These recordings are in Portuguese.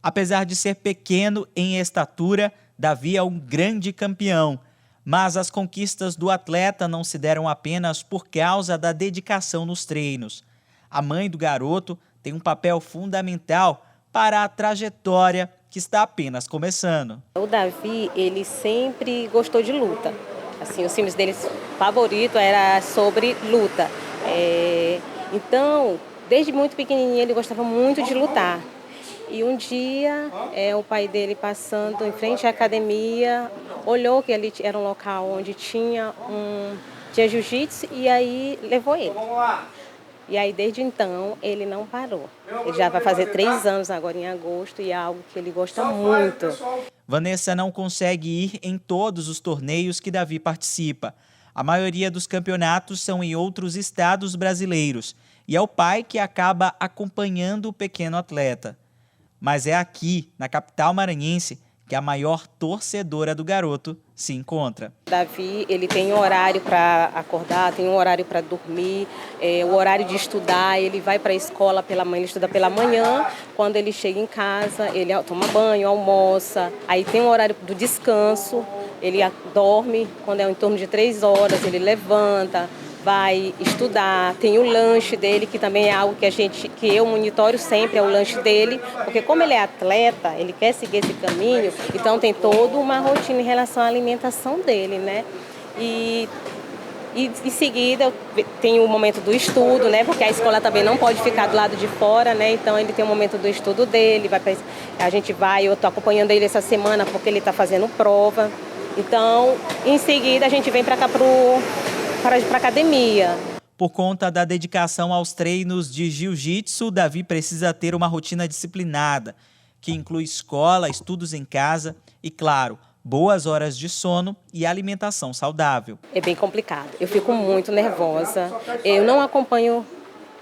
Apesar de ser pequeno em estatura, Davi é um grande campeão. Mas as conquistas do atleta não se deram apenas por causa da dedicação nos treinos. A mãe do garoto tem um papel fundamental para a trajetória que está apenas começando. O Davi, ele sempre gostou de luta. Assim, os filmes dele favorito era sobre luta. Então, desde muito pequenininho, ele gostava muito de lutar. E um dia, o pai dele passando em frente à academia, olhou que ali era um local onde tinha jiu-jitsu e aí levou ele. E aí, desde então, ele não parou. Ele já vai fazer 3 anos agora em agosto e é algo que ele gosta muito. Vanessa não consegue ir em todos os torneios que Davi participa. A maioria dos campeonatos são em outros estados brasileiros e é o pai que acaba acompanhando o pequeno atleta. Mas é aqui, na capital maranhense, que a maior torcedora do garoto se encontra. Davi, ele tem um horário para acordar, tem um horário para dormir, o horário de estudar, ele vai para a escola pela manhã, ele estuda pela manhã, quando ele chega em casa, ele toma banho, almoça, aí tem um horário do descanso, ele dorme, quando é em torno de 3 horas, ele levanta, vai estudar, tem o lanche dele, que também é algo que eu monitoro sempre, é o lanche dele, porque como ele é atleta, ele quer seguir esse caminho, então tem toda uma rotina em relação à alimentação dele, né? E em seguida tem o momento do estudo, né? Porque a escola também não pode ficar do lado de fora, né? Então ele tem o momento do estudo dele, eu estou acompanhando ele essa semana porque ele está fazendo prova. Então, em seguida a gente vem para cá para a academia. Por conta da dedicação aos treinos de jiu-jitsu, Davi precisa ter uma rotina disciplinada, que inclui escola, estudos em casa e, claro, boas horas de sono e alimentação saudável. É bem complicado. Eu fico muito nervosa. Eu não acompanho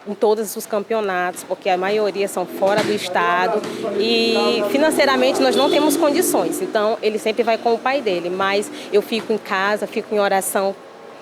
em todos os campeonatos, porque a maioria são fora do estado e financeiramente nós não temos condições. Então, ele sempre vai com o pai dele, mas eu fico em casa, fico em oração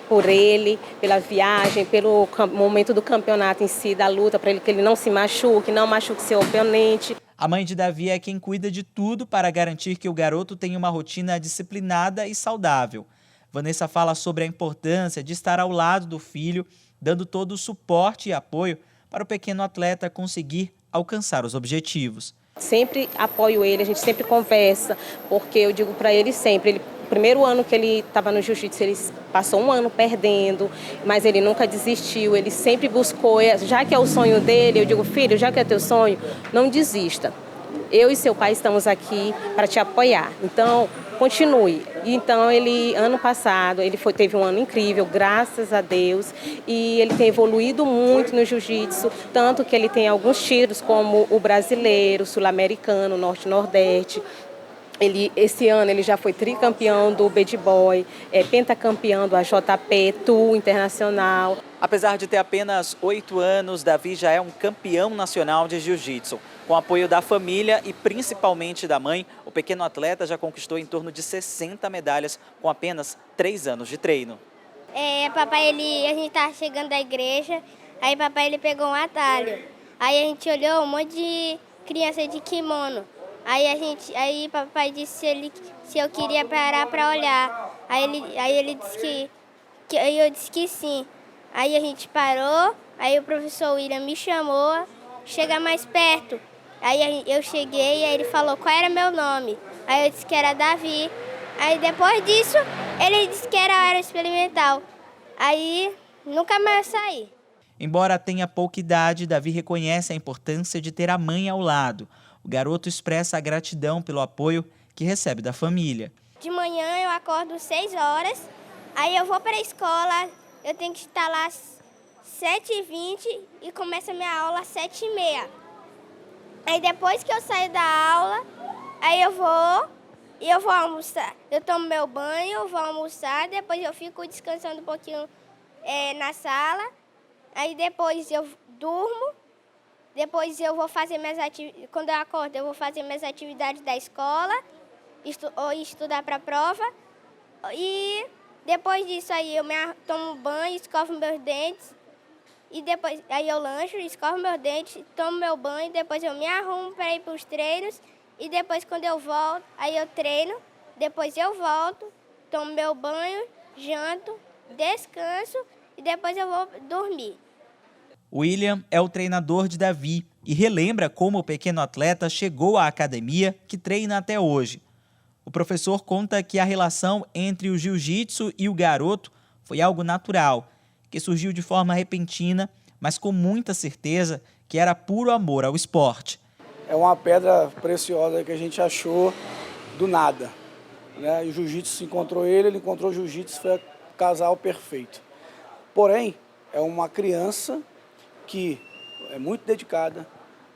por ele, pela viagem, pelo momento do campeonato em si, da luta, para ele que ele não se machuque, não machuque seu oponente. A mãe de Davi é quem cuida de tudo para garantir que o garoto tenha uma rotina disciplinada e saudável. Vanessa fala sobre a importância de estar ao lado do filho, dando todo o suporte e apoio para o pequeno atleta conseguir alcançar os objetivos. Sempre apoio ele, a gente sempre conversa, porque eu digo para ele sempre, o primeiro ano que ele estava no jiu-jitsu, ele passou um ano perdendo, mas ele nunca desistiu, ele sempre buscou, já que é o sonho dele, eu digo, filho, já que é teu sonho, não desista. Eu e seu pai estamos aqui para te apoiar, então continue. Então ano passado, teve um ano incrível, graças a Deus, e ele tem evoluído muito no jiu-jitsu, tanto que ele tem alguns títulos como o brasileiro, sul-americano, norte-nordeste. Esse ano ele já foi tricampeão do Bad Boy, pentacampeão do AJP, Tour Internacional. Apesar de ter apenas 8 anos, Davi já é um campeão nacional de jiu-jitsu. Com o apoio da família e principalmente da mãe, o pequeno atleta já conquistou em torno de 60 medalhas com apenas 3 anos de treino. Papai, a gente estava chegando da igreja, aí papai ele pegou um atalho. Aí a gente olhou um monte de criança de kimono. Aí papai disse se eu queria parar para olhar. Aí ele disse aí eu disse que sim. Aí a gente parou, aí o professor William me chamou, chega mais perto. Aí eu cheguei e aí ele falou qual era meu nome. Aí eu disse que era Davi. Aí depois disso, ele disse que era experimental. Aí nunca mais saí. Embora tenha pouca idade, Davi reconhece a importância de ter a mãe ao lado. O garoto expressa a gratidão pelo apoio que recebe da família. De manhã eu acordo 6 horas, aí eu vou para a escola, eu tenho que estar lá às 7h20 e começa a minha aula às 7h30. Aí depois que eu saio da aula, aí eu vou almoçar. Eu tomo meu banho, vou almoçar, depois eu fico descansando um pouquinho na sala, aí depois eu durmo. Depois eu vou fazer quando eu acordo, eu vou fazer minhas atividades da escola, ou estudar para a prova. E depois disso aí eu tomo banho, escovo meus dentes. E depois aí eu lancho, escovo meus dentes, tomo meu banho, depois eu me arrumo para ir para os treinos e depois quando eu volto, aí eu treino, depois eu volto, tomo meu banho, janto, descanso e depois eu vou dormir. William é o treinador de Davi e relembra como o pequeno atleta chegou à academia que treina até hoje. O professor conta que a relação entre o jiu-jitsu e o garoto foi algo natural, que surgiu de forma repentina, mas com muita certeza que era puro amor ao esporte. É uma pedra preciosa que a gente achou do nada, né? E o jiu-jitsu encontrou ele encontrou o jiu-jitsu, foi o casal perfeito. Porém, é uma criança que é muito dedicada,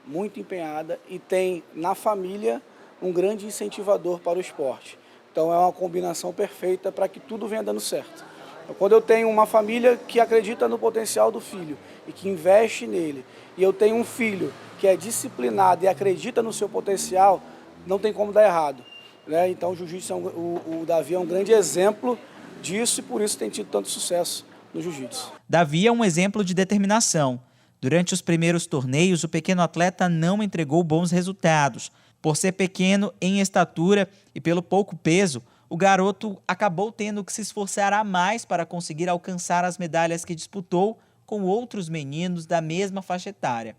muito empenhada e tem na família um grande incentivador para o esporte. Então é uma combinação perfeita para que tudo venha dando certo. Então, quando eu tenho uma família que acredita no potencial do filho e que investe nele, e eu tenho um filho que é disciplinado e acredita no seu potencial, não tem como dar errado, né? Então o jiu-jitsu, o Davi é um grande exemplo disso e por isso tem tido tanto sucesso no jiu-jitsu. Davi é um exemplo de determinação. Durante os primeiros torneios, o pequeno atleta não entregou bons resultados. Por ser pequeno em estatura e pelo pouco peso, o garoto acabou tendo que se esforçar a mais para conseguir alcançar as medalhas que disputou com outros meninos da mesma faixa etária.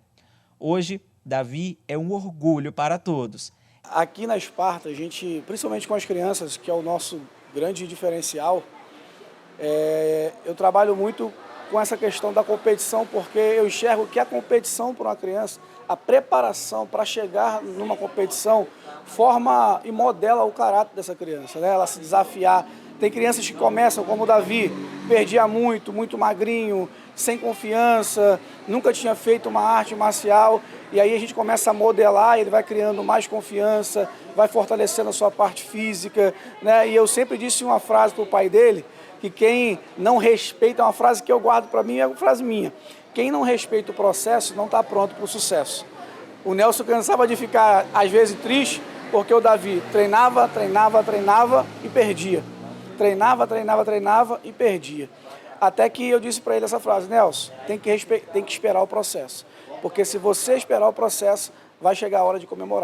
Hoje, Davi é um orgulho para todos. Aqui na Esparta, a gente, principalmente com as crianças, que é o nosso grande diferencial, eu trabalho muito com essa questão da competição, porque eu enxergo que a competição para uma criança, a preparação para chegar numa competição, forma e modela o caráter dessa criança, né? Ela se desafiar. Tem crianças que começam, como o Davi, perdia muito magrinho, sem confiança, nunca tinha feito uma arte marcial, e aí a gente começa a modelar, ele vai criando mais confiança, vai fortalecendo a sua parte física, né? E eu sempre disse uma frase para o pai dele, que quem não respeita, é uma frase que eu guardo para mim, é uma frase minha, quem não respeita o processo não está pronto para o sucesso. O Nelson cansava de ficar, às vezes, triste, porque o Davi treinava e perdia. Treinava e perdia. Até que eu disse para ele essa frase: Nelson, tem que esperar o processo, porque se você esperar o processo, vai chegar a hora de comemorar.